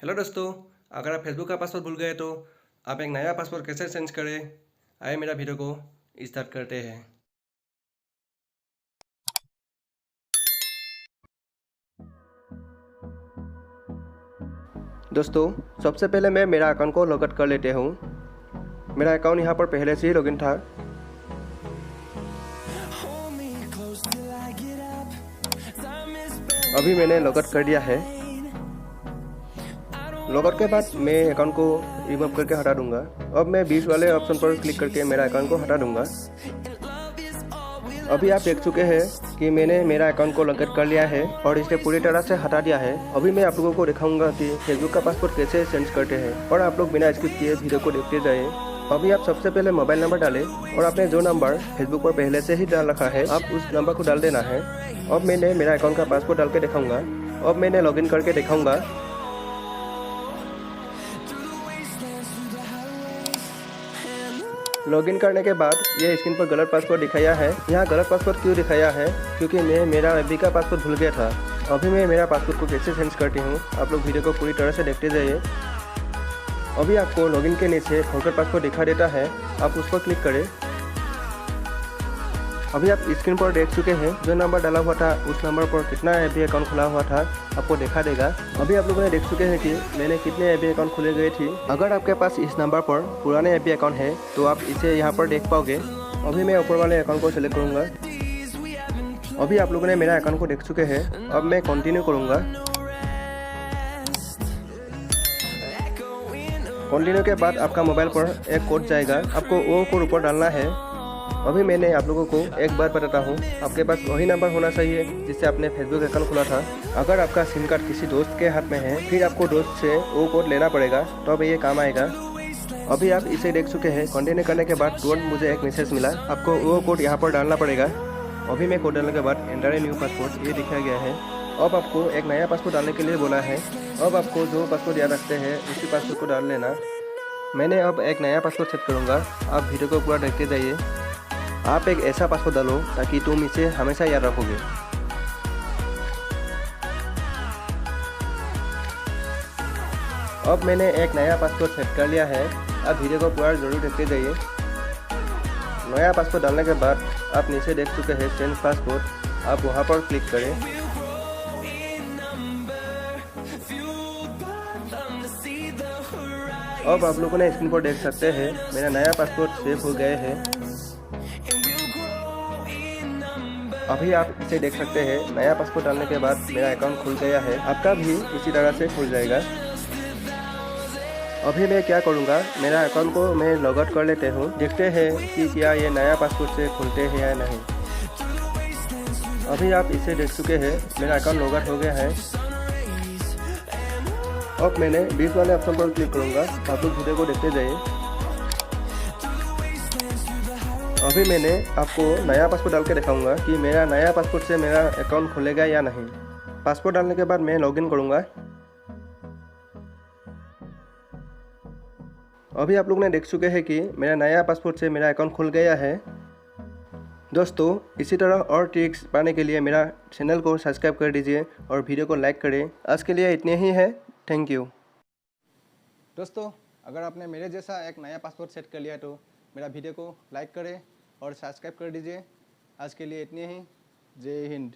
Hello दोस्तों, अगर आप फेसबुक का पासवर्ड भूल गए तो आप एक नया पासवर्ड कैसे चेंज करें, आइए मेरा वीडियो को स्टार्ट करते हैं। दोस्तों, सबसे पहले मैं मेरा अकाउंट को लॉग आउट कर लेते हूँ। मेरा अकाउंट यहाँ पर पहले से ही लॉगिन था। अभी मैंने लॉग आउट कर दिया है। लॉग आउट के बाद मैं अकाउंट को रिमूव करके हटा दूंगा। अब मैं बीच वाले ऑप्शन पर क्लिक करके मेरा अकाउंट को हटा दूंगा। अभी आप देख चुके हैं कि मैंने मेरा अकाउंट को लॉग आउट कर लिया है और इसे पूरी तरह से हटा दिया है। अभी मैं आप लोगों को दिखाऊंगा कि फेसबुक का पासवर्ड कैसे चेंज करते हैं और आप लोग बिना स्किप किए वीडियो को देखते जाए। अभी आप सबसे पहले मोबाइल नंबर डालें और आपने जो नंबर फेसबुक पर पहले से ही डाल रखा है आप उस नंबर को डाल देना है। अब मैंने मेरा अकाउंट का पासवर्ड डाल के दिखाऊंगा। अब मैंने लॉगिन करके दिखाऊंगा। लॉगिन करने के बाद ये स्क्रीन पर गलत पासवर्ड दिखाया है। यहाँ गलत पासवर्ड क्यों दिखाया है? क्योंकि मैं मेरा एफबी का पासवर्ड भूल गया था। अभी मैं मेरा पासवर्ड को कैसे चेंज करती हूँ, आप लोग वीडियो को पूरी तरह से देखते जाइए। अभी आपको लॉगिन के नीचे फॉरगेट पासवर्ड दिखा देता है, आप उस पर क्लिक करें। अभी आप स्क्रीन पर देख चुके हैं जो नंबर डाला हुआ था उस नंबर पर कितना एफबी अकाउंट खुला हुआ था आपको दिखा देगा। अभी आप लोगों ने देख चुके हैं कि मैंने कितने एफबी अकाउंट खुले गए थी। अगर आपके पास इस नंबर पर पुराने एफबी अकाउंट है तो आप इसे यहाँ पर देख पाओगे। अभी मैं ऊपर वाले अकाउंट को सिलेक्ट करूँगा। अभी आप लोगों ने मेरा अकाउंट को देख चुके हैं। अब मैं कंटिन्यू करूँगा। कंटिन्यू के बाद आपका मोबाइल पर एक कोड जाएगा, आपको वो कोड ऊपर डालना है। अभी मैंने आप लोगों को एक बार बताता हूँ, आपके पास वही नंबर होना चाहिए जिससे आपने फेसबुक अकाउंट खोला था। अगर आपका सिम कार्ड किसी दोस्त के हाथ में है फिर आपको दोस्त से वो कोड लेना पड़ेगा तो अब ये काम आएगा। अभी आप इसे देख चुके हैं। कंटिन्यू करने के बाद तुरंत मुझे एक मैसेज मिला, आपको वो कोड यहाँ पर डालना पड़ेगा। अभी मैं कोड डालने के बाद एंटर ए न्यू पासवर्ड ये दिखाया गया है। अब आपको एक नया पासवर्ड डालने के लिए बोला है। अब आपको जो पासवर्ड याद रखते हैं उसी पासवर्ड को डाल लेना। मैंने अब एक नया पासवर्ड सेट करूँगा, आप वीडियो को पूरा देखते जाइए। आप एक ऐसा पासवर्ड डालो ताकि तुम इसे हमेशा याद रखोगे। अब मैंने एक नया पासवर्ड सेट कर लिया है, आप वीडियो को पूरा जरूर देखते जाइए। नया पासवर्ड डालने के बाद आप नीचे देख चुके हैं चेंज पासवर्ड, आप वहां पर क्लिक करें। अब आप लोगों ने स्क्रीन पर देख सकते हैं मेरा नया पासवर्ड सेव हो गए हैं। अभी आप इसे देख सकते हैं, नया पासवर्ड डालने के बाद मेरा अकाउंट खुल गया है। आपका भी इसी तरह से खुल जाएगा। अभी मैं क्या करूँगा, मेरा अकाउंट को मैं लॉग आउट कर लेते हूँ। देखते हैं कि क्या ये नया पासवर्ड से खुलते हैं या नहीं। अभी आप इसे देख चुके हैं, मेरा अकाउंट लॉग आउट हो गया है। अब मैंने बीच वाले ऑप्शन पर क्लिक करूँगा, आप लोग वीडियो को देखते जाइए। अभी मैंने आपको नया पासवर्ड डाल के दिखाऊंगा कि मेरा नया पासवर्ड से मेरा अकाउंट खुलेगा या नहीं। पासवर्ड डालने के बाद मैं लॉगिन करूंगा। अभी आप लोग ने देख चुके हैं कि मेरा नया पासवर्ड से मेरा अकाउंट खुल गया है। दोस्तों, इसी तरह और ट्रिक्स पाने के लिए मेरा चैनल को सब्सक्राइब कर दीजिए और वीडियो को लाइक करें। आज के लिए इतने ही है। Thank you. दोस्तों, अगर आपने मेरे जैसा एक नया पासवर्ड सेट कर लिया तो मेरा वीडियो को लाइक करें और सब्सक्राइब कर दीजिए। आज के लिए इतने ही। जय हिंद।